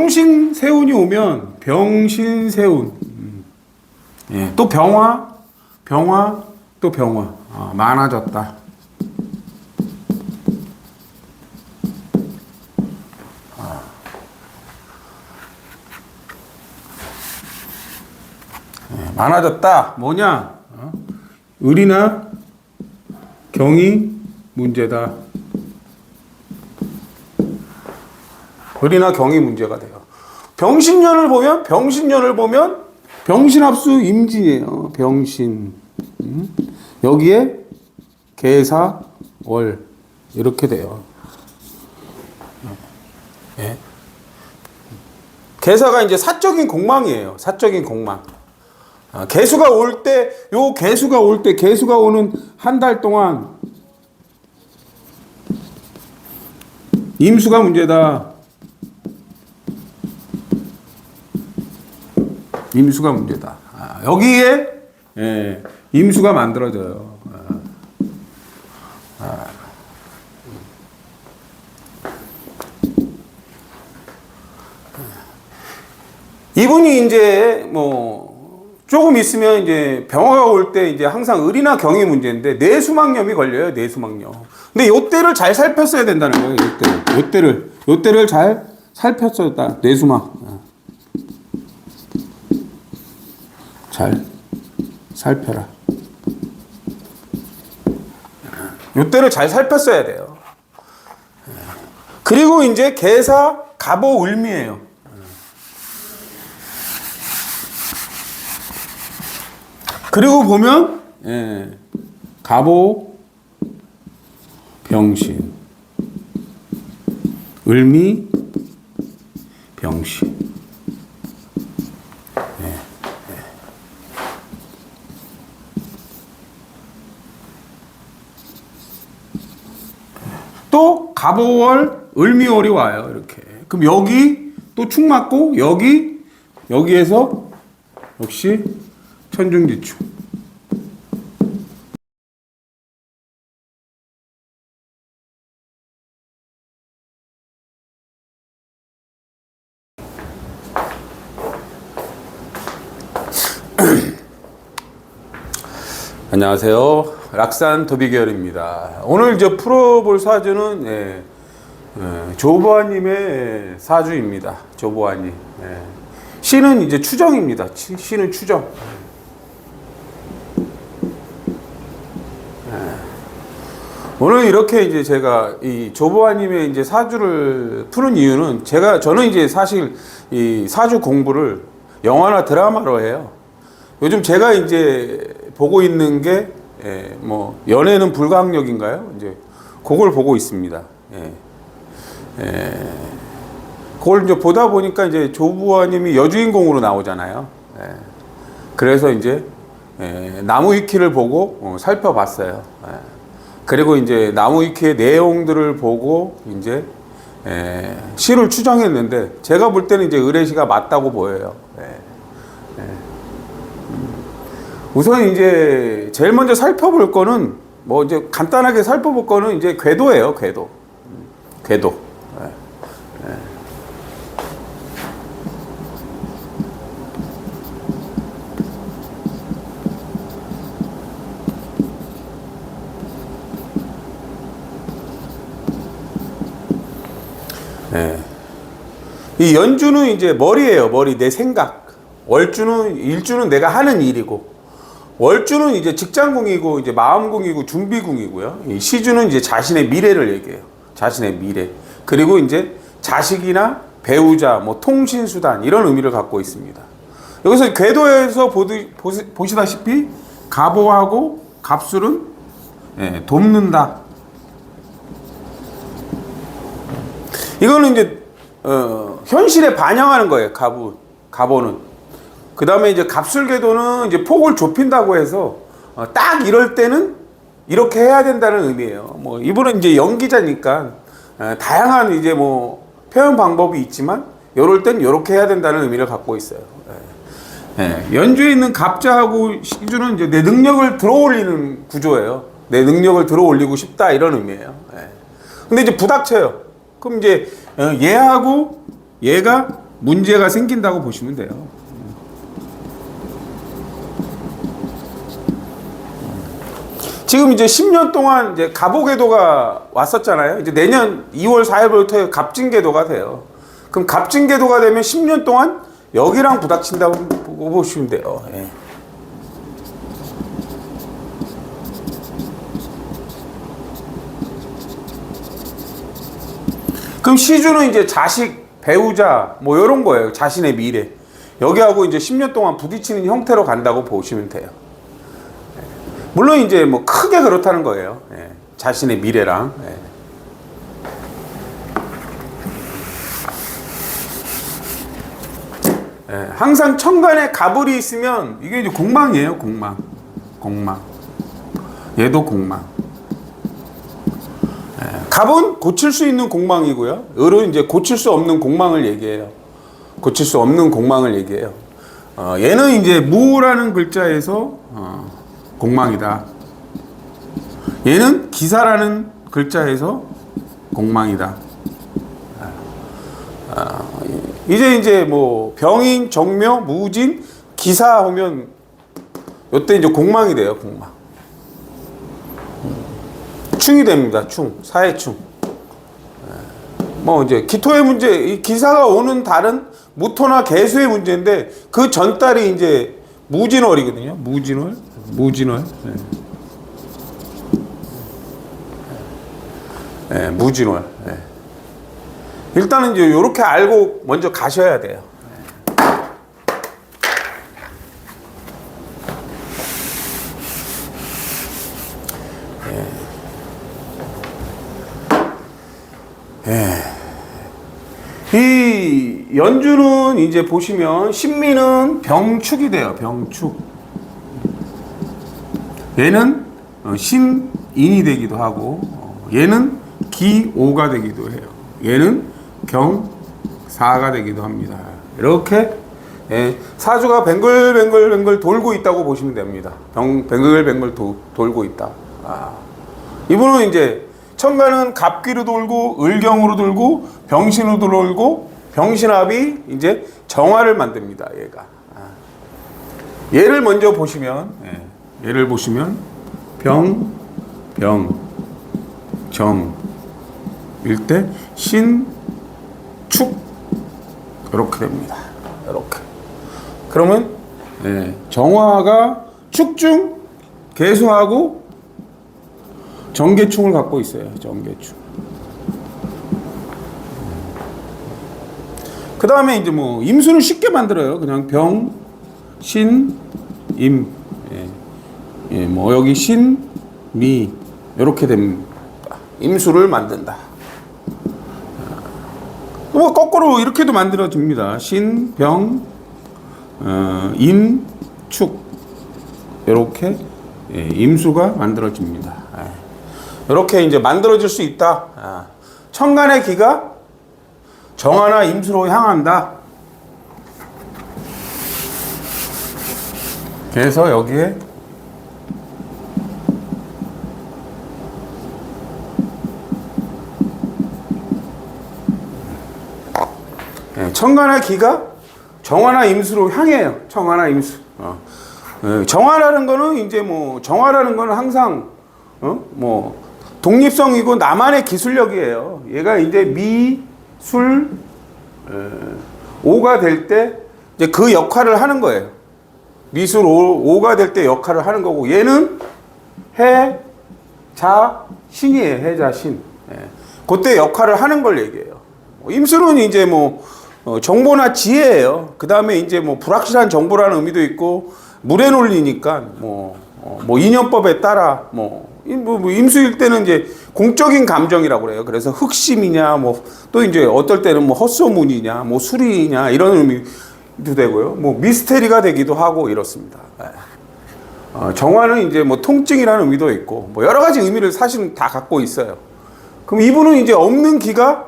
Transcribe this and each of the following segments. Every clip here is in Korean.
병신세운이 오면 병신세운. 예, 또 병화, 또 병화. 많아졌다. 예, 많아졌다. 뭐냐? 을이나 경이 문제다. 을이나 경이 문제가 돼요. 병신년을 보면 병신합수 임진이에요. 병신. 여기에 계사 월 이렇게 돼요. 예. 계사가 이제 사적인 공망이에요. 사적인 공망. 개수가 올 때, 개수가 오는 한 달 동안 임수가 문제다. 임수가 문제다. 여기에 임수가 만들어져요. 이분이 이제 조금 있으면 이제 병화가 올 때 이제 항상 을이나 경이 문제인데 뇌수막염이 걸려요. 뇌수막염. 근데 요때를 잘 살폈어야 된다는 거예요. 요때를 잘 살폈어야 다 뇌수막. 잘 살펴라. 요때를 잘 살폈어야 돼요. 그리고 이제 계사 갑오 을미예요. 그리고 보면 갑오 병신 을미 병신. 또 갑오월 을미월이 와요. 이렇게. 그럼 여기 또 축 맞고 여기에서 역시 천중지축. 안녕하세요. 락산 도비계열입니다. 오늘 이제 풀어볼 사주는 조보아님의 사주입니다. 조보아님. 시는 이제 추정입니다. 시는 추정. 오늘 이렇게 이제 제가 이 조보아님의 이제 사주를 푸는 이유는 저는 이제 사실 이 사주 공부를 영화나 드라마로 해요. 요즘 제가 이제 보고 있는 게 연애는 불가항력인가요? 이제 그걸 보고 있습니다. 그걸 이제 보다 보니까 이제 조보아님이 여주인공으로 나오잖아요. 그래서 이제 나무위키를 보고 살펴봤어요. 그리고 이제 나무위키의 내용들을 보고 이제 시를 추정했는데 제가 볼 때는 이제 의뢰시가 맞다고 보여요. 우선 이제 제일 먼저 살펴볼 거는 이제 간단하게 살펴볼 거는 이제 궤도예요. 궤도. 이 연주는 이제 머리예요. 머리, 내 생각. 일주는 내가 하는 일이고, 월주는 이제 직장궁이고, 이제 마음궁이고, 준비궁이고요. 이 시주는 이제 자신의 미래를 얘기해요. 자신의 미래. 그리고 이제 자식이나 배우자, 통신수단, 이런 의미를 갖고 있습니다. 여기서 궤도에서 보시다시피, 갑오하고 갑술은 돕는다. 이거는 이제 현실에 반영하는 거예요. 갑오는. 그 다음에 이제 갑술궤도는 이제 폭을 좁힌다고 해서 딱 이럴 때는 이렇게 해야 된다는 의미예요. 이분은 이제 연기자니까 다양한 이제 표현 방법이 있지만 이럴 땐 이렇게 해야 된다는 의미를 갖고 있어요. 연주에 있는 갑자하고 시주는 이제 내 능력을 들어올리는 구조예요. 내 능력을 들어올리고 싶다 이런 의미예요. 근데 이제 부닥쳐요. 그럼 이제 얘하고 얘가 문제가 생긴다고 보시면 돼요. 지금 이제 10년 동안 이제 갑오궤도가 왔었잖아요. 이제 내년 2월 4일부터 갑진궤도가 돼요. 그럼 갑진궤도가 되면 10년 동안 여기랑 부닥친다고 보시면 돼요. 예. 그럼 시주는 이제 자식, 배우자, 뭐 이런 거예요. 자신의 미래. 여기하고 이제 10년 동안 부딪히는 형태로 간다고 보시면 돼요. 물론 이제 뭐 크게 그렇다는 거예요. 예. 자신의 미래랑. 예. 예. 항상 천간에 갑을이 있으면 이게 이제 공망이에요. 공망. 공망. 얘도 공망. 갑은 고칠 수 있는 공망이고요. 을은 이제 고칠 수 없는 공망을 얘기해요. 고칠 수 없는 공망을 얘기해요. 얘는 이제 무라는 글자에서 공망이다. 얘는 기사라는 글자에서 공망이다. 이제 뭐 병인, 정묘, 무진, 기사 하면 요때 이제 공망이 돼요. 공망. 충이 됩니다. 충, 사해충. 뭐 이제 기토의 문제, 이 기사가 오는 달은 무토나 개수의 문제인데 그 전달이 이제 무진월이거든요. 무진월. 네. 네, 무진월. 네. 일단은 이제 이렇게 알고 먼저 가셔야 돼요. 이 연주는 이제 보시면 신미는 병축이 돼요. 병축. 얘는 신인이 되기도 하고 얘는 기오가 되기도 해요. 얘는 경사가 되기도 합니다. 이렇게 사주가 뱅글뱅글 돌고 있다고 보시면 됩니다. 뱅글뱅글 돌고 있다. 이분은 이제 천간은 갑기로 돌고 을경으로 돌고 병신으로 돌고 병신합이 이제 정화를 만듭니다. 얘가. 얘를 먼저 보시면 얘를 보시면 병, 정 일때 신, 축 이렇게 됩니다. 이렇게. 그러면 정화가 축중 개수하고 정계충을 갖고 있어요. 정계충. 그 다음에 이제 뭐 임수는 쉽게 만들어요. 그냥 병, 신, 임. 뭐 여기 신, 미 이렇게 됩니다. 임수를 만든다. 뭐 거꾸로 이렇게도 만들어집니다. 신, 병, 임, 축 이렇게 임수가 만들어집니다. 이렇게 이제 만들어질 수 있다. 천간의 기가 정화나 임수로 향한다. 그래서 여기에 천간의 기가 정화나 임수로 향해요. 정화나 임수. 정화라는 거는 이제 뭐 정화라는 거는 항상 뭐 독립성이고 나만의 기술력이에요. 얘가 이제 미, 술, 오가 될 때 이제 그 역할을 하는 거예요. 미술 오가 될 때 역할을 하는 거고 얘는 해, 자, 신이에요. 해, 자, 신. 그때 역할을 하는 걸 얘기해요. 임술은 이제 뭐 정보나 지혜예요. 그 다음에 이제 뭐 불확실한 정보라는 의미도 있고 물의 논리니까 뭐 인연법에 따라 뭐 임수일 때는 이제 공적인 감정이라고 그래요. 그래서 흑심이냐 뭐 또 이제 어떨 때는 뭐 헛소문이냐 뭐 술이냐 이런 의미도 되고요. 뭐 미스테리가 되기도 하고 이렇습니다. 정화는 이제 뭐 통증이라는 의미도 있고 뭐 여러 가지 의미를 사실은 다 갖고 있어요. 그럼 이분은 이제 없는 기가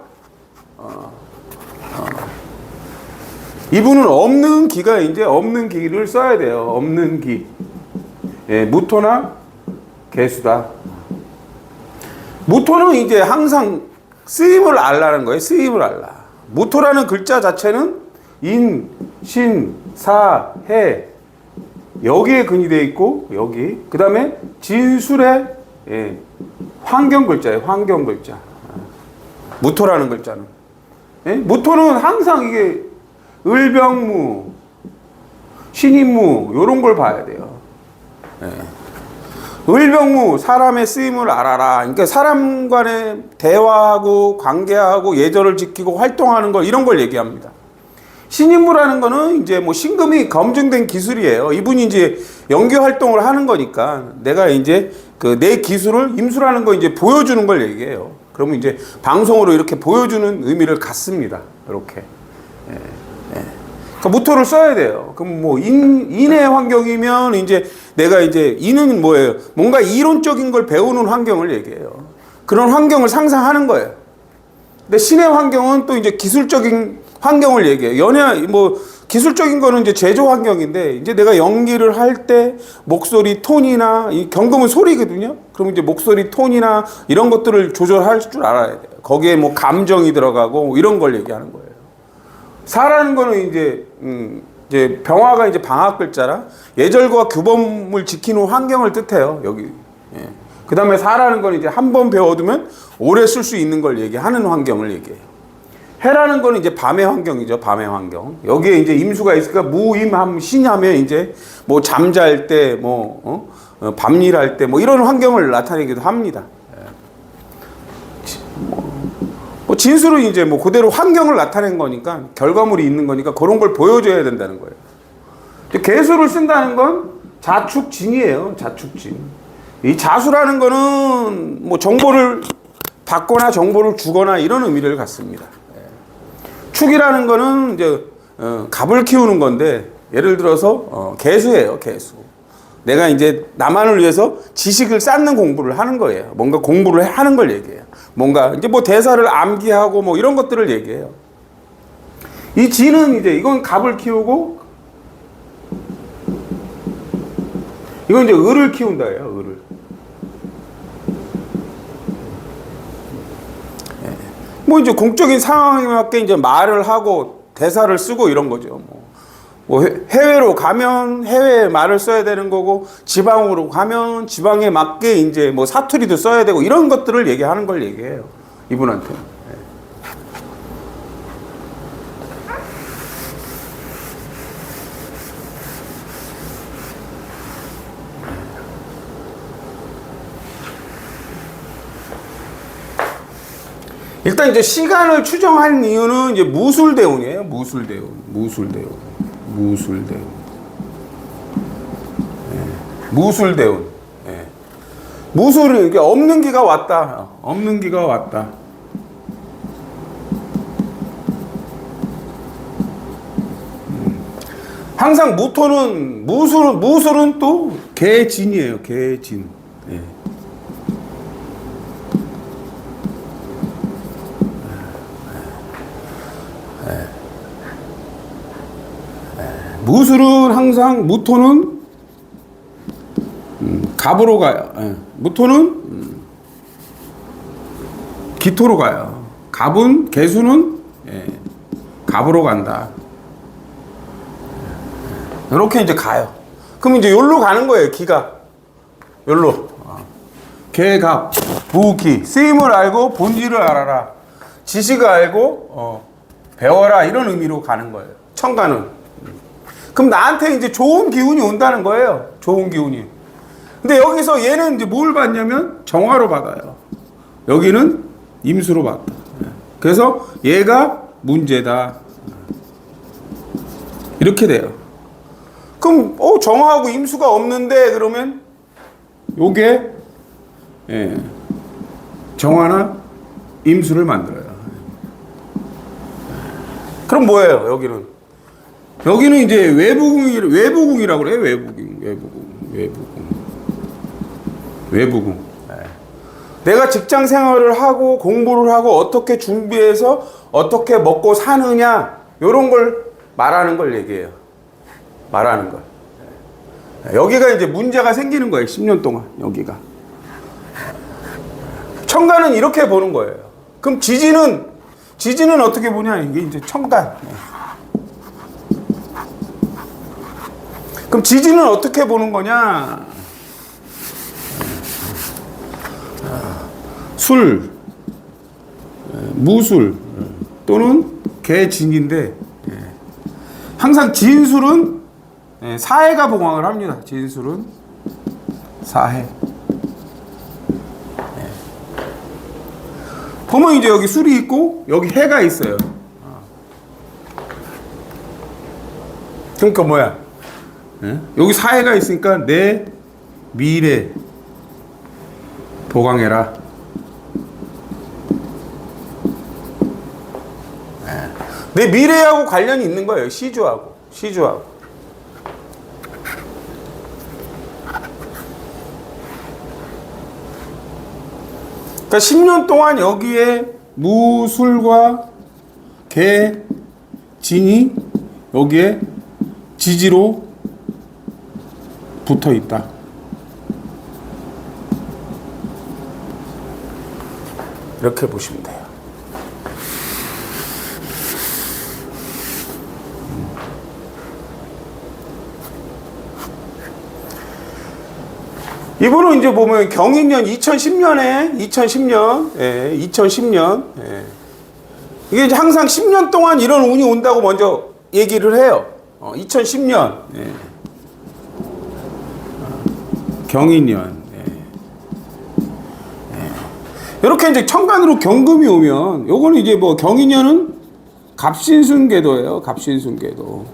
이분은 없는 기가 이제 없는 기를 써야 돼요. 없는 기. 무토나 개수다. 무토는 이제 항상 쓰임을 알라는 거예요. 쓰임을 알라. 무토라는 글자 자체는 인, 신, 사, 해. 여기에 근이 돼 있고, 여기. 그 다음에 진술의 예, 환경 글자예요. 환경 글자. 무토라는 글자는. 예? 무토는 항상 이게 을병무, 신인무, 요런 걸 봐야 돼요. 예. 을병무, 사람의 쓰임을 알아라. 그러니까 사람 간에 대화하고 관계하고 예절을 지키고 활동하는 걸, 이런 걸 얘기합니다. 신임무라는 거는 이제 뭐 신금이 검증된 기술이에요. 이분이 이제 연기 활동을 하는 거니까 내가 이제 그 내 기술을 임수라는 거 이제 보여주는 걸 얘기해요. 그러면 이제 방송으로 이렇게 보여주는 의미를 갖습니다. 이렇게. 예, 예. 그러니까 무토를 써야 돼요. 그럼 뭐 인의 환경이면 이제 내가 이제 인은 뭐예요? 뭔가 이론적인 걸 배우는 환경을 얘기해요. 그런 환경을 상상하는 거예요. 근데 신의 환경은 또 이제 기술적인 환경을 얘기해요. 뭐 기술적인 거는 이제 제조 환경인데, 이제 내가 연기를 할 때 목소리 톤이나, 이 경금은 소리거든요. 그럼 이제 목소리 톤이나 이런 것들을 조절할 줄 알아야 돼요. 거기에 뭐 감정이 들어가고 이런 걸 얘기하는 거예요. 사라는 거는 이제 병화가 이제 방학 글자라 예절과 규범을 지키는 환경을 뜻해요. 여기. 예. 그 다음에 사라는 건 이제 한 번 배워두면 오래 쓸 수 있는 걸 얘기하는 환경을 얘기해요. 해라는 거는 이제 밤의 환경이죠. 밤의 환경. 여기에 이제 임수가 있으니까 무임함, 신하면 이제 뭐 잠잘 때, 밤일할 때, 뭐 이런 환경을 나타내기도 합니다. 뭐 진술은 이제 뭐 그대로 환경을 나타낸 거니까, 결과물이 있는 거니까 그런 걸 보여줘야 된다는 거예요. 개수를 쓴다는 건 자축진이에요. 자축진. 이 자수라는 거는 뭐 정보를 받거나 정보를 주거나 이런 의미를 갖습니다. 축이라는 거는 이제 갑을 키우는 건데, 예를 들어서 개수예요. 개수. 내가 이제 나만을 위해서 지식을 쌓는 공부를 하는 거예요. 뭔가 공부를 하는 걸 얘기해요. 뭔가 이제 뭐 대사를 암기하고 뭐 이런 것들을 얘기해요. 이 진은 이제 이건 갑을 키우고, 이건 이제 을을 키운다예요. 을을. 뭐 이제 공적인 상황에 맞게 이제 말을 하고 대사를 쓰고 이런 거죠. 뭐 해외로 가면 해외에 말을 써야 되는 거고, 지방으로 가면 지방에 맞게 이제 뭐 사투리도 써야 되고, 이런 것들을 얘기하는 걸 얘기해요. 이분한테. 일단 이제 시간을 추정한 이유는 이제 무술대운이에요. 무술대운. 무술대운. 예. 무술은 이게 없는 기가 왔다. 없는 기가 왔다. 항상 무술은 또 개진이에요. 개진. 예. 무술은 항상, 무토는 갑으로 가요. 예. 무토는 기토로 가요. 갑은, 개수는 갑으로 간다. 이렇게 이제 가요. 그럼 이제 여기로 가는 거예요. 기가 여기로. 개갑, 부기, 쓰임을 알고 본질을 알아라. 지식을 알고 배워라. 이런 의미로 가는 거예요. 천간은. 그럼 나한테 이제 좋은 기운이 온다는 거예요. 좋은 기운이. 근데 여기서 얘는 이제 뭘 받냐면 정화로 받아요. 여기는 임수로 받다. 그래서 얘가 문제다. 이렇게 돼요. 그럼 정화하고 임수가 없는데, 그러면 요게 정화나 임수를 만들어요. 그럼 뭐예요? 여기는 이제 외부궁이라고 그래요. 외부궁. 내가 직장 생활을 하고 공부를 하고 어떻게 준비해서 어떻게 먹고 사느냐, 이런 걸 말하는 걸 얘기해요. 말하는 걸. 여기가 이제 문제가 생기는 거예요. 10년 동안 여기가. 천간은 이렇게 보는 거예요. 그럼 지지는 어떻게 보냐? 이게 이제 천간. 그럼 지지는 어떻게 보는 거냐? 술, 무술 또는 개진인데, 항상 진술은 사해가 봉황을 합니다. 진술은 사해. 보면 이제 여기 술이 있고 여기 해가 있어요. 그러니까 뭐야? 여기 사해가 있으니까 내 미래 보강해라. 내 미래하고 관련이 있는 거예요. 시주하고. 그러니까 10년 동안 여기에 무술과 개, 진이 여기에 지지로 붙어 있다. 이렇게 보시면 돼요. 이분은 이제 보면 경인년 2010년, 이게 이제 항상 10년 동안 이런 운이 온다고 먼저 얘기를 해요. 2010년, 경인년. 이렇게 이제 천간으로 경금이 오면, 요거는 이제 뭐 경인년은 갑신순계도예요. 갑신순계도.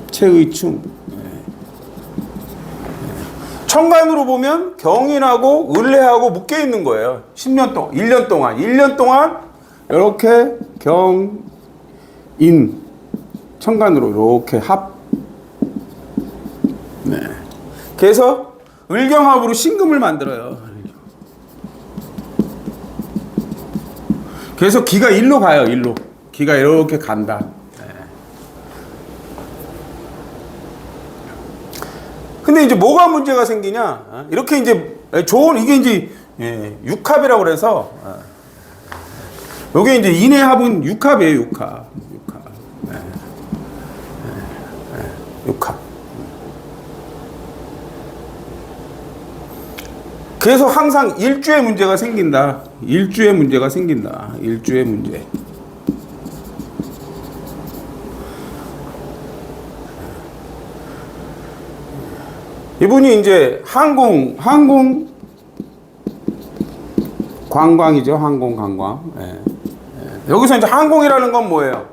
최의충. 천간으로 보면 경인하고 을해하고 묶여 있는 거예요. 10년 동안, 1년 동안. 1년 동안 이렇게 경인 천간으로 이렇게 합. 네. 그래서 을경합으로 신금을 만들어요. 그래서 기가 일로 가요. 일로. 기가 이렇게 간다. 근데 이제 뭐가 문제가 생기냐? 이렇게 이제 좋은 이게 이제 육합이라고 그래서 요게 이제 인해합은 육합이에요. 육합. 육합. 그래서 항상 일주에 문제가 생긴다. 일주에 문제가 생긴다. 일주에 문제. 이분이 이제 항공 관광이죠. 항공 관광. 여기서 이제 항공이라는 건 뭐예요?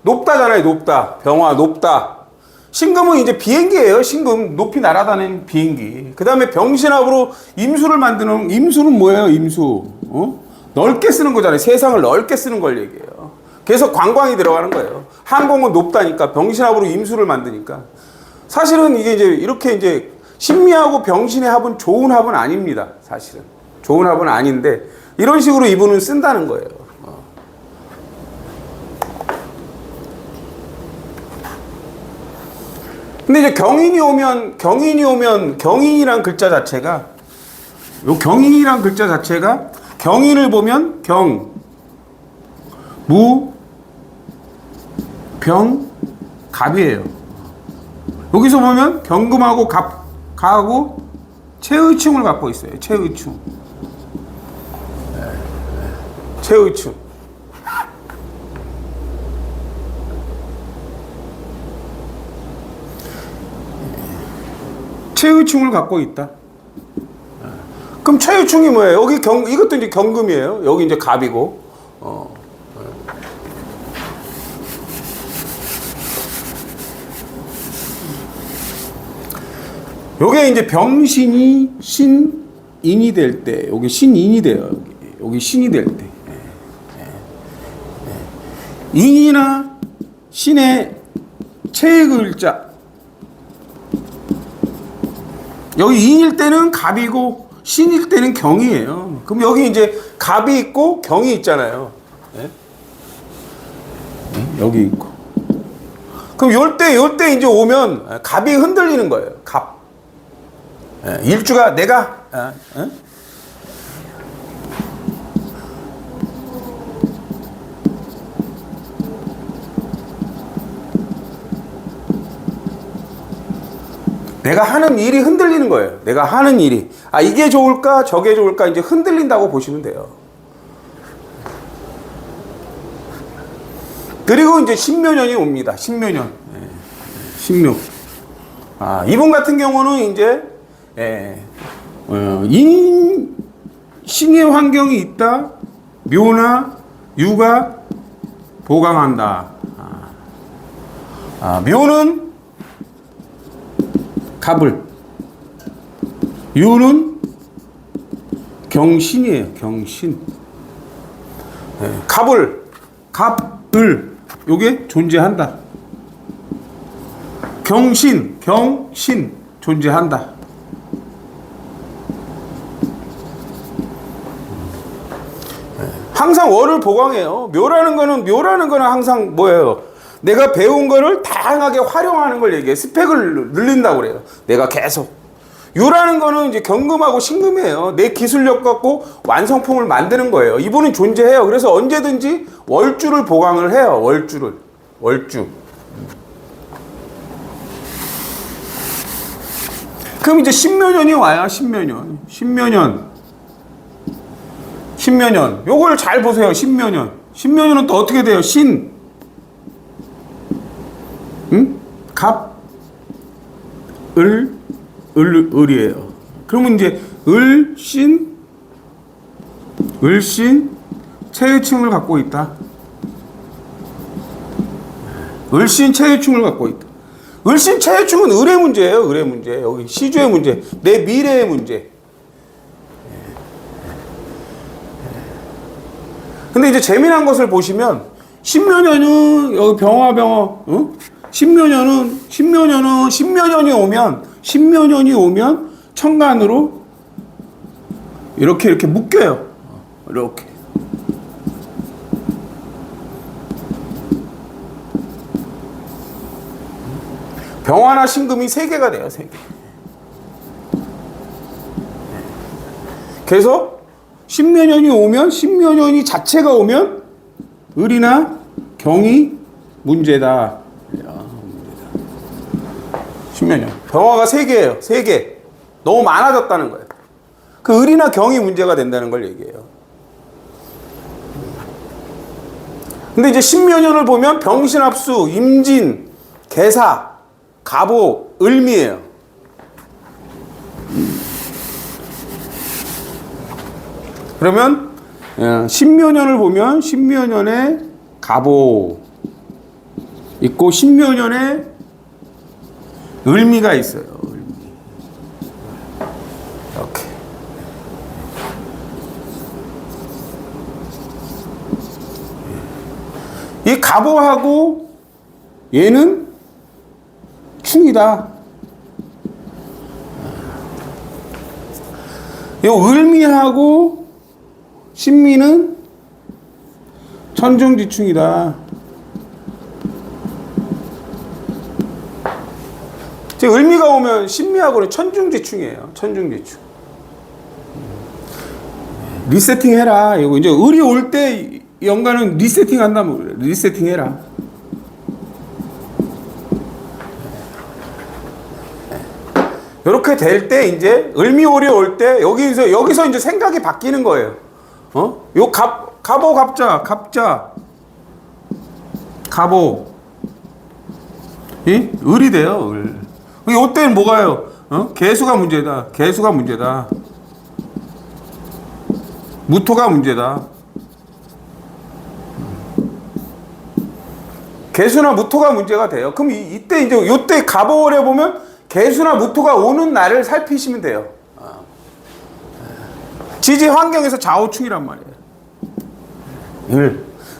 높다잖아요. 높다. 병화 높다. 신금은 이제 비행기예요. 신금 높이 날아다니는 비행기. 그 다음에 병신합으로 임수를 만드는 임수는 뭐예요? 임수. 넓게 쓰는 거잖아요. 세상을 넓게 쓰는 걸 얘기해요. 그래서 관광이 들어가는 거예요. 항공은 높다니까 병신합으로 임수를 만드니까. 사실은 이게 이제 이렇게 이제 신미하고 병신의 합은 좋은 합은 아닙니다. 사실은 좋은 합은 아닌데 이런 식으로 이분은 쓴다는 거예요. 근데 이제 경인이 오면 경인이란 글자 자체가 요 경인이란 글자 자체가 경인을 보면 경, 무, 병, 갑이에요. 여기서 보면 경금하고 가하고 최의충을 갖고 있어요. 최의충. 최의충. 최의충을 갖고 있다. 그럼 최의충이 뭐예요? 여기 이것도 이제 경금이에요. 여기 이제 갑이고. 요게 이제 병신이 신인이 될 때, 여기 신인이 돼요. 여기 신이 될 때. 인이나 신의 최의 글자. 여기 인일 때는 갑이고 신일 때는 경이에요. 그럼 여기 이제 갑이 있고 경이 있잖아요. 여기 있고. 그럼 요때 이제 오면 갑이 흔들리는 거예요. 갑. 일주가 내가 내가 하는 일이 흔들리는 거예요. 내가 하는 일이. 아, 이게 좋을까? 저게 좋을까? 이제 흔들린다고 보시면 돼요. 그리고 이제 신묘년이 옵니다. 신묘년. 신묘. 아, 이분 같은 경우는 이제, 신의 환경이 있다. 묘나 유가 보강한다. 묘는 갑을, 유는 경신이에요. 경신. 갑을, 요게 존재한다. 경신 존재한다. 항상 월을 보강해요. 묘라는 거는 항상 뭐예요? 내가 배운 거를 다양하게 활용하는 걸 얘기해. 스펙을 늘린다고 그래요. 내가 계속. 유라는 거는 이제 경금하고 신금이에요. 내 기술력 갖고 완성품을 만드는 거예요. 이분은 존재해요. 그래서 언제든지 월주를 보강을 해요. 월주. 그럼 이제 신묘년이 와요. 신묘년. 요걸 잘 보세요. 신묘년은 또 어떻게 돼요? 갑, 을이에요. 그러면 이제 을신 체해충을 갖고 있다. 을신 체해충은 을의 문제예요. 을의 문제. 여기 시주의 문제. 내 미래의 문제. 근데 이제 재미난 것을 보시면 신묘년은 여기 병화 신묘년이 오면 천간으로 이렇게 묶여요. 이렇게. 병화나 신금이 3개가 돼요. 3개. 그래서 신묘년이 자체가 오면 을이나 경이 문제다. 신묘년. 병화가 3개예요. 3개. 너무 많아졌다는 거예요. 그 을이나 경이 문제가 된다는 걸 얘기해요. 근데 이제 신묘년을 보면 병신합수, 임진, 계사, 갑오, 을미예요. 그러면 신묘년을 보면 신묘년에 갑오 있고 신묘년에 을미가 있어요. 이렇게. 이 갑오하고 얘는 충이다. 이 을미하고 신미는 천중지충이다. 을미가 오면 신미하고는 천중지충이에요. 천중지충. 리세팅 해라. 이거 이제 을이 올 때 연간은 리세팅 한다면 그래. 리세팅 해라. 이렇게 될 때 이제 을미월이 올 때 여기서 이제 생각이 바뀌는 거예요. 요 갑오 갑오 이 을이 돼요. 을. 이때는 뭐가요? 개수가 문제다. 무토가 문제다. 개수나 무토가 문제가 돼요. 그럼 이때 이제 요때 갑오월에 보면 개수나 무토가 오는 날을 살피시면 돼요. 지지 환경에서 좌우충이란 말이에요.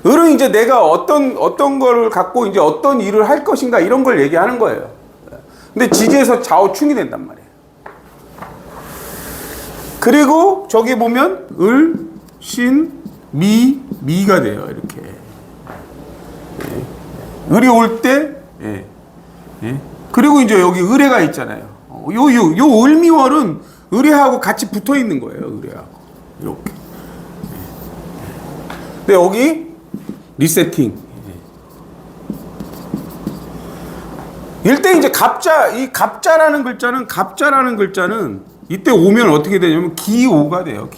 을은 이제 내가 어떤 거를 갖고 이제 어떤 일을 할 것인가 이런 걸 얘기하는 거예요. 근데 지지에서 좌우충이 된단 말이에요. 그리고 저기 보면 을, 신, 미가 돼요. 이렇게. 을이 올 때, 그리고 이제 여기 을해가 있잖아요. 요 을미월은 을해하고 같이 붙어 있는 거예요. 을해하고. 이렇게. 근데 여기 리세팅. 일대 이제 갑자라는 글자는 이때 오면 어떻게 되냐면 기오가 돼요.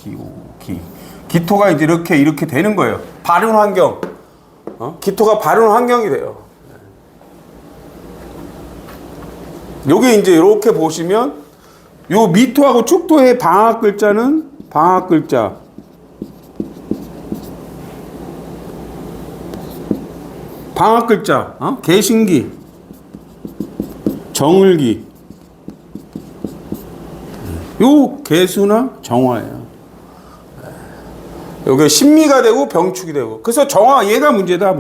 기토가 이제 이렇게 되는 거예요. 바른 환경. 기토가 바른 환경이 돼요. 요게 이제 이렇게 보시면 요 미토하고 축토의 방학 글자는 방학 글자. 방학 글자. 개신기. 정을기. 요 개수나 정화예요. 요게 신미가 되고 병축이 되고. 그래서 정화 얘가 문제다.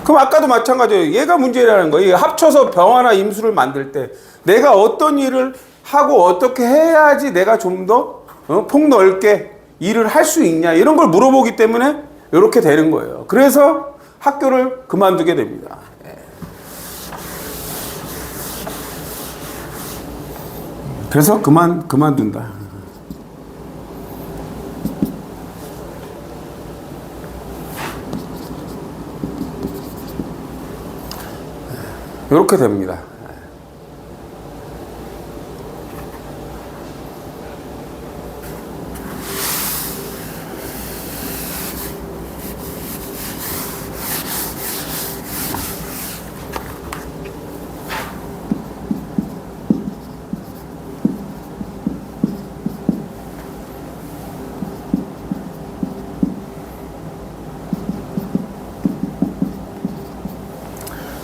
그럼 아까도 마찬가지예요. 얘가 문제라는 거예요. 합쳐서 병화나 임수를 만들 때 내가 어떤 일을 하고 어떻게 해야지 내가 좀 더 폭넓게 일을 할 수 있냐 이런 걸 물어보기 때문에 이렇게 되는 거예요. 그래서 학교를 그만두게 됩니다. 그래서 그만둔다. 이렇게 됩니다.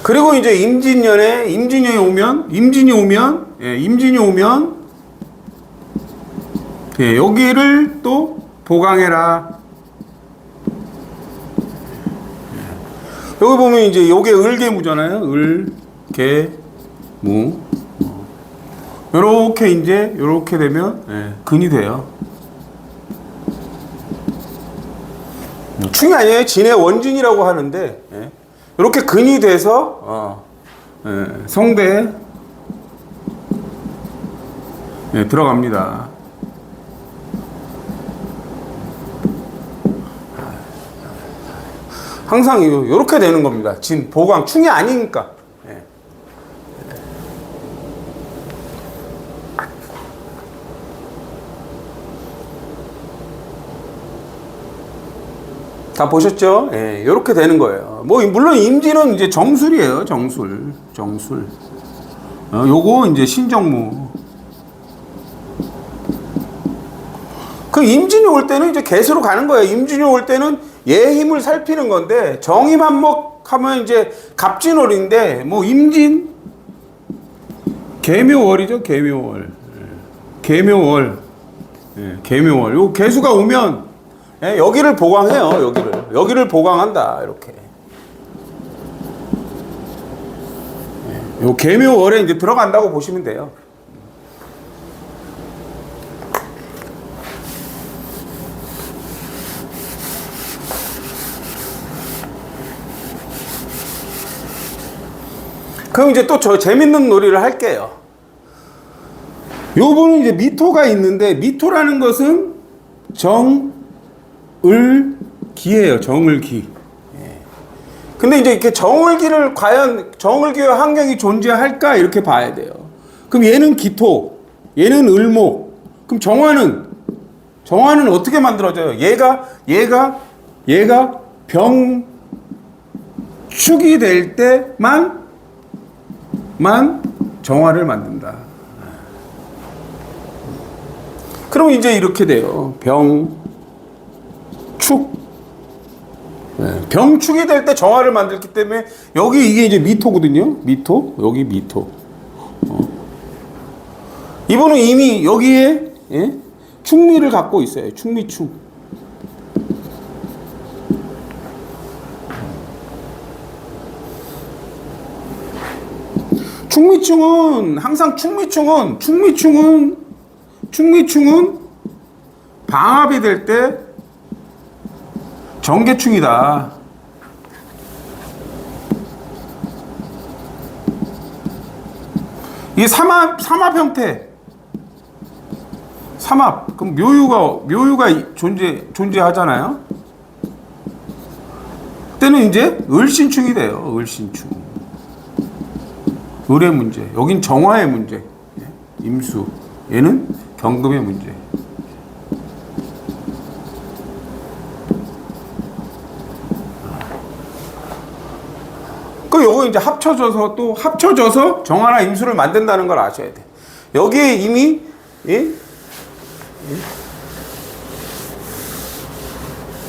그리고 이제 임진이 오면 여기를 또 보강해라. 여기 보면 이제 요게 을개무잖아요. 을개무. 요렇게 되면 근이 돼요. 충이 아니에요. 진의 원진이라고 하는데 이렇게 근이 돼서 성대에 들어갑니다. 항상 이렇게 되는 겁니다. 진, 보강, 충이 아니니까. 다 보셨죠? 이렇게 되는 거예요. 물론 임진은 이제 정술이에요. 정술. 요거 이제 신정무. 그 임진이 올 때는 이제 개수로 가는 거예요. 임진이 올 때는 얘 힘을 살피는 건데, 정임 한몫하면 이제 갑진월인데, 임진, 개묘월이죠. 개묘월. 요 개수가 오면, 여기를 보강해요. 여기를 보강한다. 이렇게. 요 개묘월에 이제 들어간다고 보시면 돼요. 그럼 이제 또 저 재밌는 놀이를 할게요. 요거는 이제 미토가 있는데, 미토라는 것은 정을기예요. 정을기. 근데 이제 이렇게 정을기를 과연 정을기와 환경이 존재할까 이렇게 봐야 돼요. 그럼 얘는 기토, 얘는 을목. 그럼 정화는 어떻게 만들어져요? 얘가 병축이 될 때만 정화를 만든다. 그럼 이제 이렇게 돼요. 병축이 될 때 정화를 만들기 때문에 이게 이제 미토거든요. 여기 미토. 이분은 이미 여기에 충미를 갖고 있어요. 충미충. 충미충은 항상 충미충은 방합이 될 때 정계충이다. 이게 삼합 형태. 삼합. 그럼 묘유가 존재하잖아요. 그때는 이제 을신충이 돼요. 을신충. 을의 문제. 여긴 정화의 문제. 임수. 얘는 경금의 문제. 그 요거 이제 합쳐져서 정화나 임수를 만든다는 걸 아셔야 돼. 여기에 이미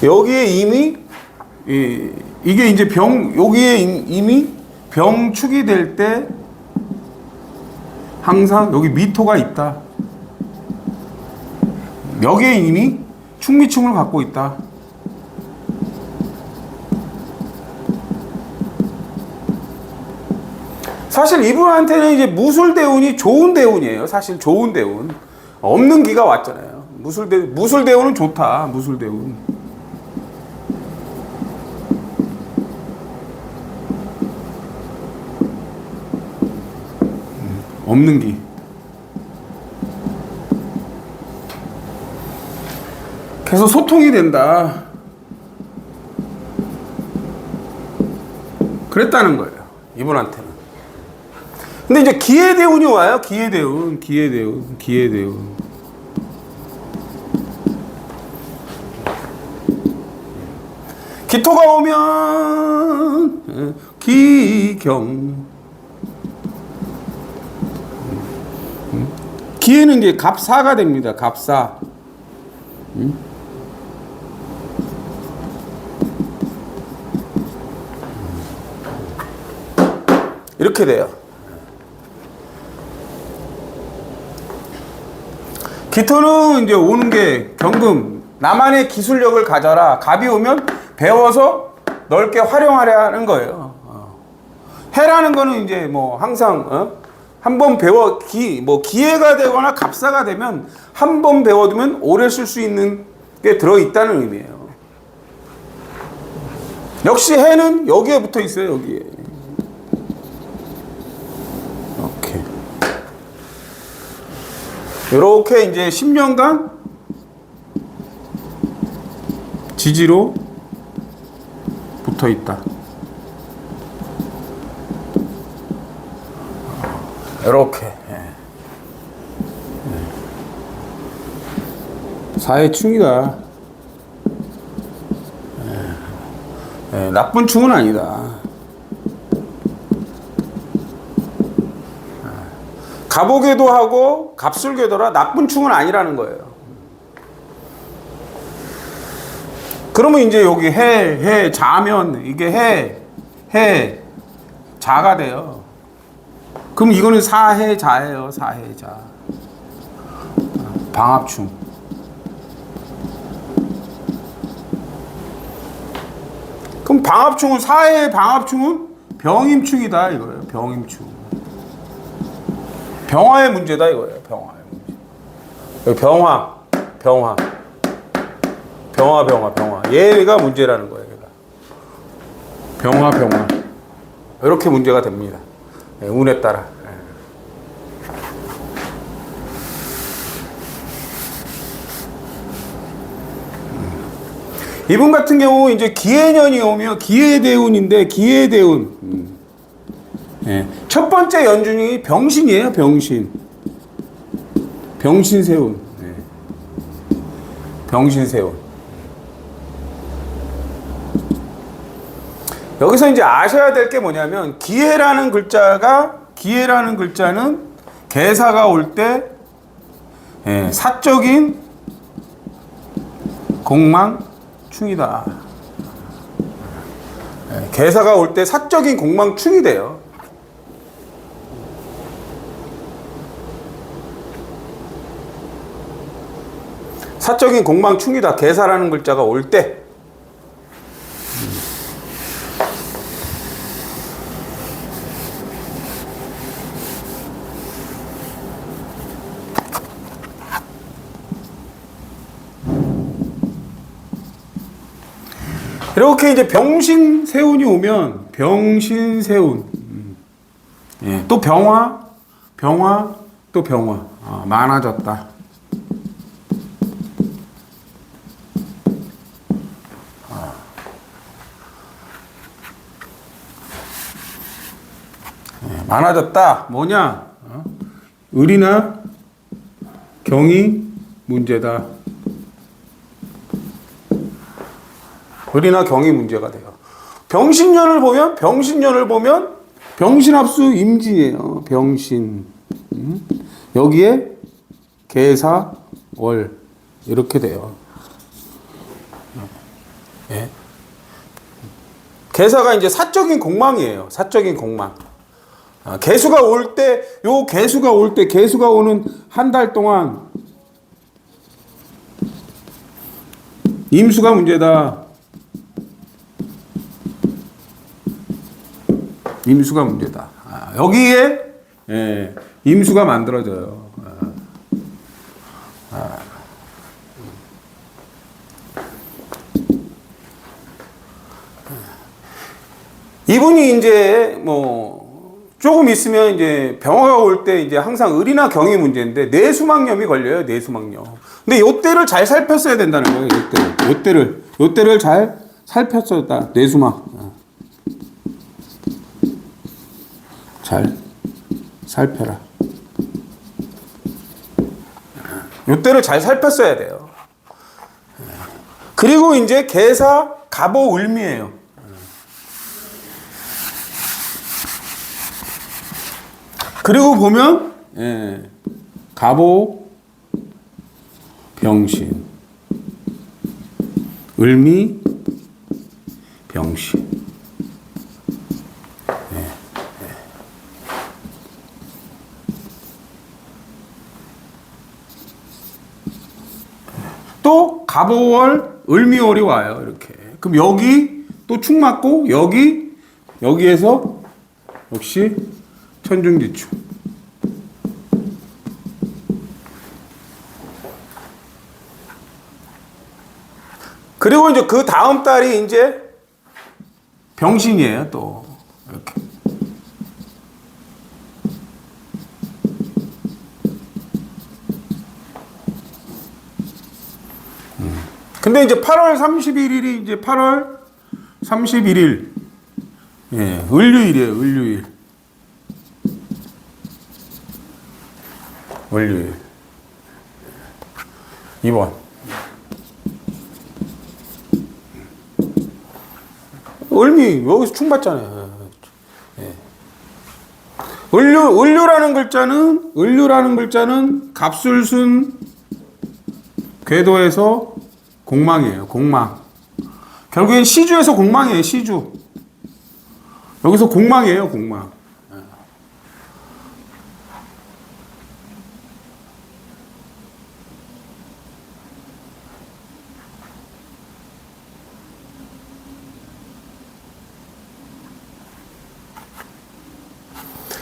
여기에 이미 이게 이제 여기에 이미 병축이 될 때 항상 여기 미토가 있다. 여기에 이미 충미충을 갖고 있다. 사실 이분한테는 이제 무술대운이 좋은 대운이에요. 사실 좋은 대운. 없는 기가 왔잖아요. 무술대운은 좋다. 무술대운. 없는 기. 계속 소통이 된다. 그랬다는 거예요. 이분한테는. 근데 이제 기회대운이 와요. 기회대운. 기토가 오면 기경. 기회는 이제 갑사가 됩니다. 갑사. 이렇게 돼요. 기토는 이제 오는 게 경금. 나만의 기술력을 가져라. 갑이 오면 배워서 넓게 활용하려 하는 거예요. 해라는 거는 이제 뭐 항상 한번 기회가 되거나 갑사가 되면 한 번 배워두면 오래 쓸 수 있는 게 들어있다는 의미예요. 역시 해는 여기에 붙어 있어요. 여기에. 이렇게. 이렇게 이제 10년간 지지로 붙어 있다. 이렇게. 사해충이다. 나쁜 충은 아니다. 갑오개도 하고 갑술개도라 나쁜 충은 아니라는 거예요. 그러면 이제 여기 해 자면 이게 해 자가 돼요. 그럼 이거는 사해자예요. 사해자. 방합충. 그럼 방합충은 사해 방합충은 병임충이다 이거예요. 병임충. 병화의 문제다 이거예요. 병화의 문제. 여기 병화. 얘가 문제라는 거예요. 얘가. 병화. 이렇게 문제가 됩니다. 운에 따라. 이분 같은 경우 이제 기해년이 오면 기해대운인데 기해대운. 첫 번째 연준이 병신이에요. 병신세운. 병신세운. 여기서 이제 아셔야 될 게 뭐냐면 기해라는 글자는 개사가 올 때 사적인 공망충이다. 개사가 올 때 사적인 공망충이 돼요. 사적인 공망충이다. 개사라는 글자가 올 때. 이렇게 이제 병신세운이 오면 병신세운. 또 병화, 또 병화. 많아졌다. 많아졌다. 뭐냐? 을이나 경이 문제다. 을이나 경이 문제가 돼요. 병신년을 보면 병신합수 임진이에요. 병신. 여기에 계사 월 이렇게 돼요. 예. 계사가 이제 사적인 공망이에요. 사적인 공망. 개수가 올 때, 개수가 오는 한 달 동안 임수가 문제다. 임수가 문제다. 여기에 임수가 만들어져요. 이분이 이제 조금 있으면 이제 병화가 올 때 이제 항상 을이나 경이 문제인데 뇌수막염이 걸려요. 뇌수막염. 근데 요때를 잘 살폈어야 된다는 거예요. 요때를 잘 살폈어야 뇌수막. 잘 살펴라. 요때를 잘 살폈어야 돼요. 그리고 이제 계사 갑오 을미예요. 그리고 보면 갑오 병신 을미 병신. 또 갑오월 을미월이 와요. 이렇게. 그럼 여기 또 축 맞고 여기에서 역시 천중지축. 그리고 이제 그 다음 달이 이제 병신이에요. 또 이렇게. 근데 이제 8월 31일이 이제 8월 31일. 을류일이에요. 을류일. 2번. 을미 여기서 충 받잖아요. 을류라는 글자는 갑술순 궤도에서 공망이에요. 공망. 결국엔 시주에서 공망이에요. 시주. 여기서 공망이에요. 공망.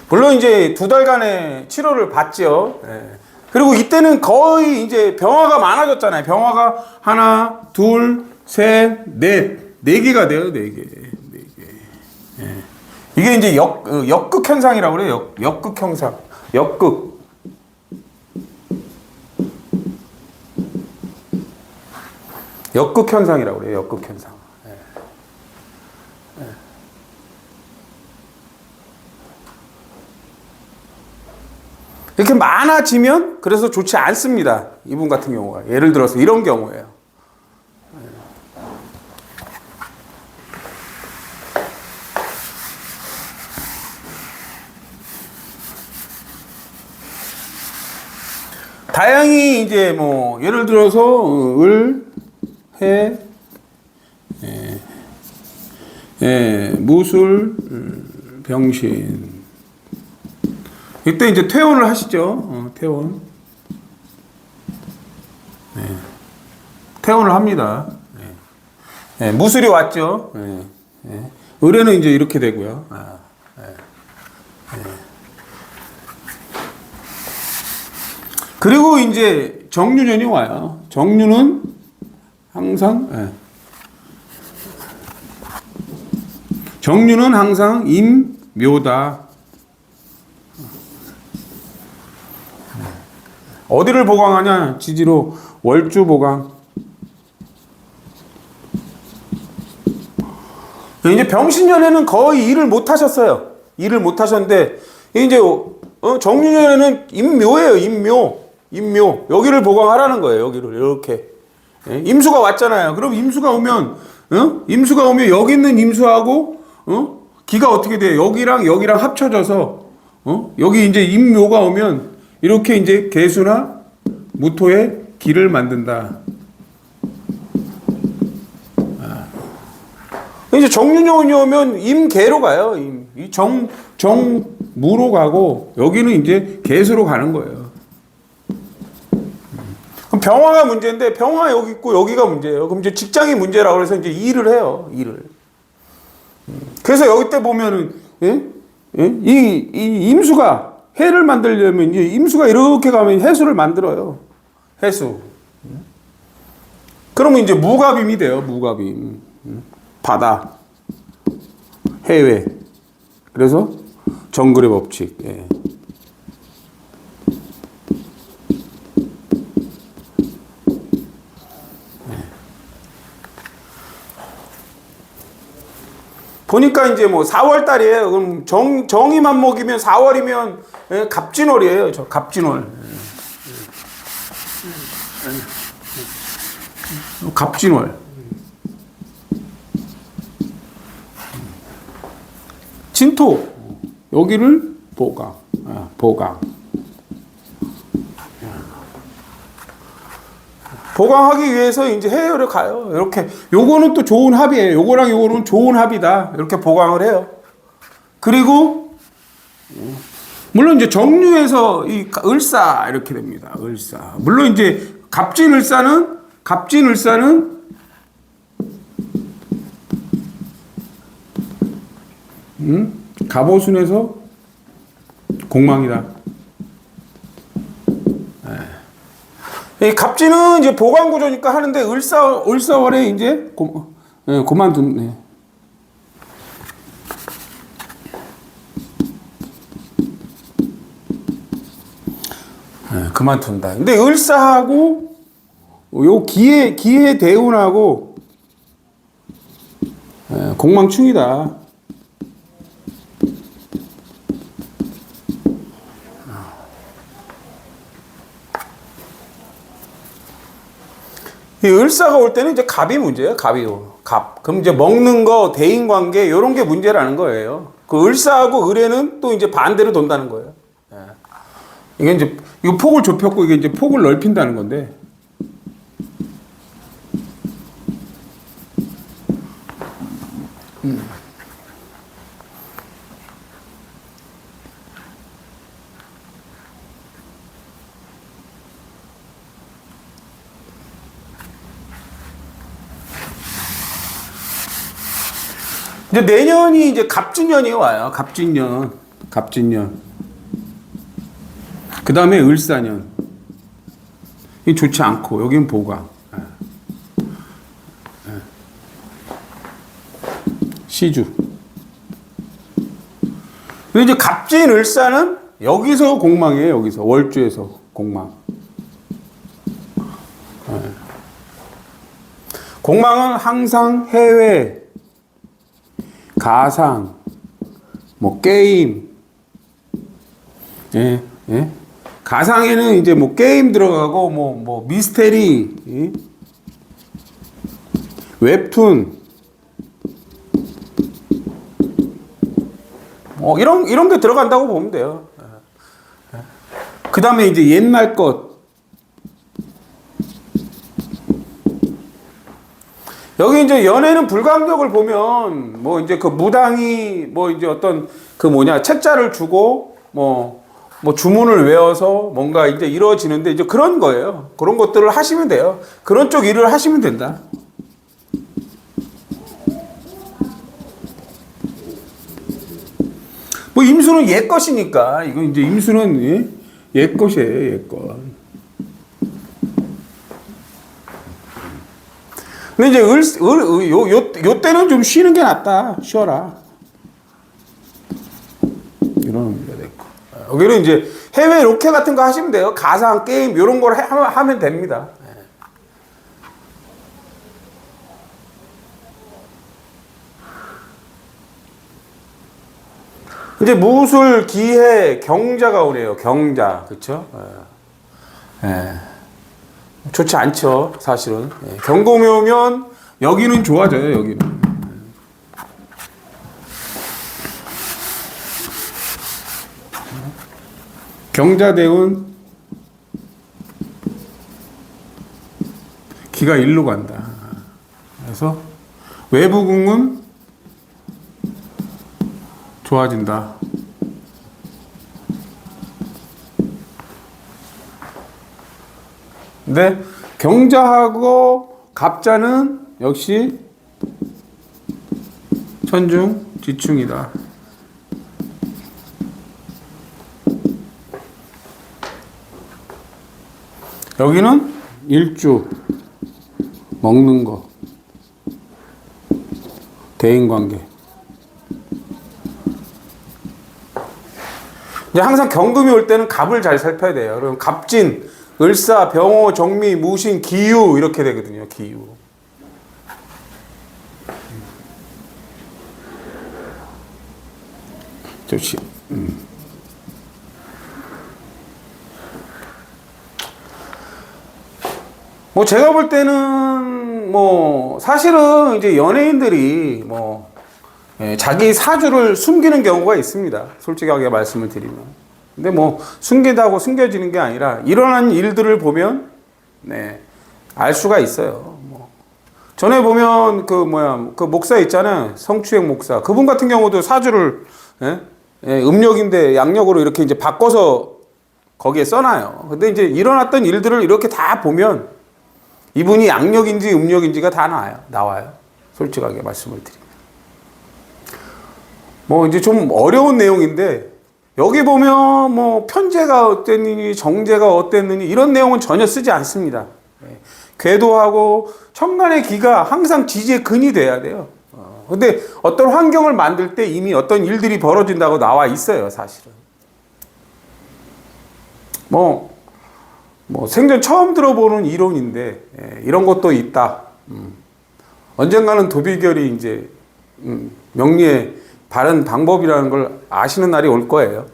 물론 이제 2달간의 치료를 받죠. 그리고 이때는 거의 이제 병화가 많아졌잖아요. 병화가 하나, 둘, 셋, 넷. 4개가 돼요. 4개. 이게 이제 역극 현상이라고 그래요. 역극 현상. 역극. 역극 현상이라고 그래요. 역극 현상. 이렇게 많아지면 그래서 좋지 않습니다. 이분 같은 경우가. 예를 들어서 이런 경우예요. 다양히 이제 예를 들어서 을, 해, 무술, 병신. 이때 이제 퇴원을 하시죠. 퇴원. 퇴원을 합니다. 무술이 왔죠. 을에는 이제 이렇게 되고요. 그리고 이제 정유년이 와요. 정유는 항상 정유는 항상 임묘다. 어디를 보강하냐? 지지로 월주 보강. 이제 병신년에는 거의 일을 못 하셨어요. 일을 못 하셨는데 이제 정유년에는 임묘예요. 임묘. 여기를 보강하라는 거예요. 여기를 이렇게. 예? 임수가 왔잖아요. 그럼 임수가 오면 여기 있는 임수하고 기가 어떻게 돼요? 여기랑 합쳐져서 여기 이제 임묘가 오면 이렇게 이제 개수나 무토의 기를 만든다. 이제 정유년이 오면 임계로 가요. 정무로 가고 여기는 이제 계수로 가는 거예요. 그럼 병화가 문제인데 병화 여기 있고 여기가 문제예요. 그럼 이제 직장이 문제라고 해서 이제 일을 해요. 일을. 그래서 여기 때 보면은 이 임수가 해를 만들려면 이제 임수가 이렇게 가면 해수를 만들어요. 해수. 그러면 이제 무갑임이 돼요. 무갑임. 바다, 해외. 그래서 정글의 법칙. 예. 보니까 이제 뭐 4월 달이에요. 그럼 정이만 먹이면 4월이면 갑진월이에요. 저 갑진월. 갑진월. 진토. 여기를 보강. 보강하기 위해서 이제 해외를 가요. 이렇게. 요거는 또 좋은 합이에요. 요거랑 요거는 좋은 합이다. 이렇게 보강을 해요. 그리고, 물론 이제 정류에서 이 을사 이렇게 됩니다. 을사. 물론 이제 갑진을사는 갑오순에서 공망이다. 이 갑진은 이제 보강 구조니까 하는데 을사월에 이제 그만둔. 네. 그만둔다. 근데 을사하고 요 기해 대운하고 공망충이다. 이 을사가 올 때는 이제 갑이 문제예요. 갑. 그럼 이제 먹는 거, 대인 관계 이런 게 문제라는 거예요. 그 을사하고 을에는 또 이제 반대로 돈다는 거예요. 예. 이게 이제 이거 폭을 좁혔고 이게 이제 폭을 넓힌다는 건데. 이제 내년이 이제 갑진년이 와요. 갑진년. 그 다음에 을사년. 이 좋지 않고 여기는 보강. 시주. 근데 이제 갑진 을사는 여기서 공망이에요. 여기서 월주에서 공망. 공망은 항상 해외, 가상, 뭐 게임, 가상에는 이제 뭐 게임 들어가고 뭐 미스테리, 웹툰, 이런 게 들어간다고 보면 돼요. 그 다음에 이제 옛날 것. 여기 이제 연애는 불강력을 보면 뭐 이제 그 무당이 뭐 이제 어떤 그 책자를 주고 뭐 주문을 외워서 뭔가 이제 이루어지는데 이제 그런 거예요. 그런 것들을 하시면 돼요. 그런 쪽 일을 하시면 된다. 뭐 임수는 옛 것이니까 이거 이제 임수는 옛 것이에요. 옛 것. 근데 이제 요 때는 좀 쉬는 게 낫다. 쉬어라. 이런 의미가 됐고. 여기는 이제 해외 로켓 같은 거 하시면 돼요. 가상 게임 이런 걸 하면 됩니다. 이제 무술, 기해, 경자가 오네요. 경자, 그렇죠? 예. 좋지 않죠, 사실은. 예. 경금이 오면 여기는 좋아져요, 여기는. 경자대운 기가 일로 간다. 그래서 외부궁은 좋아진다. 근데 경자하고 갑자는 역시 천중 지충이다. 여기는 일주 먹는 거 대인관계. 이제 항상 경금이 올 때는 갑을 잘 살펴야 돼요. 그럼 갑진, 을사, 병호, 정미, 무신, 기유 이렇게 되거든요. 기유. 좋지. 뭐 제가 볼 때는 뭐 사실은 이제 연예인들이 뭐 자기 사주를 숨기는 경우가 있습니다. 솔직하게 말씀을 드리면. 근데 뭐 숨기다고 숨겨지는 게 아니라 일어난 일들을 보면 알 수가 있어요. 뭐 전에 보면 그 목사 있잖아요. 성추행 목사. 그분 같은 경우도 사주를 음력인데 양력으로 이렇게 이제 바꿔서 거기에 써놔요. 근데 이제 일어났던 일들을 이렇게 다 보면 이분이 양력인지 음력인지가 다 나와요. 솔직하게 말씀을 드리면. 뭐 이제 좀 어려운 내용인데 여기 보면 뭐 편제가 어땠느니 정제가 어땠느니 이런 내용은 전혀 쓰지 않습니다. 궤도하고 천간의 기가 항상 지지의 근이 돼야 돼요. 근데 어떤 환경을 만들 때 이미 어떤 일들이 벌어진다고 나와 있어요, 사실은. 뭐 생전 처음 들어보는 이론인데 이런 것도 있다. 언젠가는 도비결이 이제 명리의 바른 방법이라는 걸 아시는 날이 올 거예요.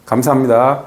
감사합니다.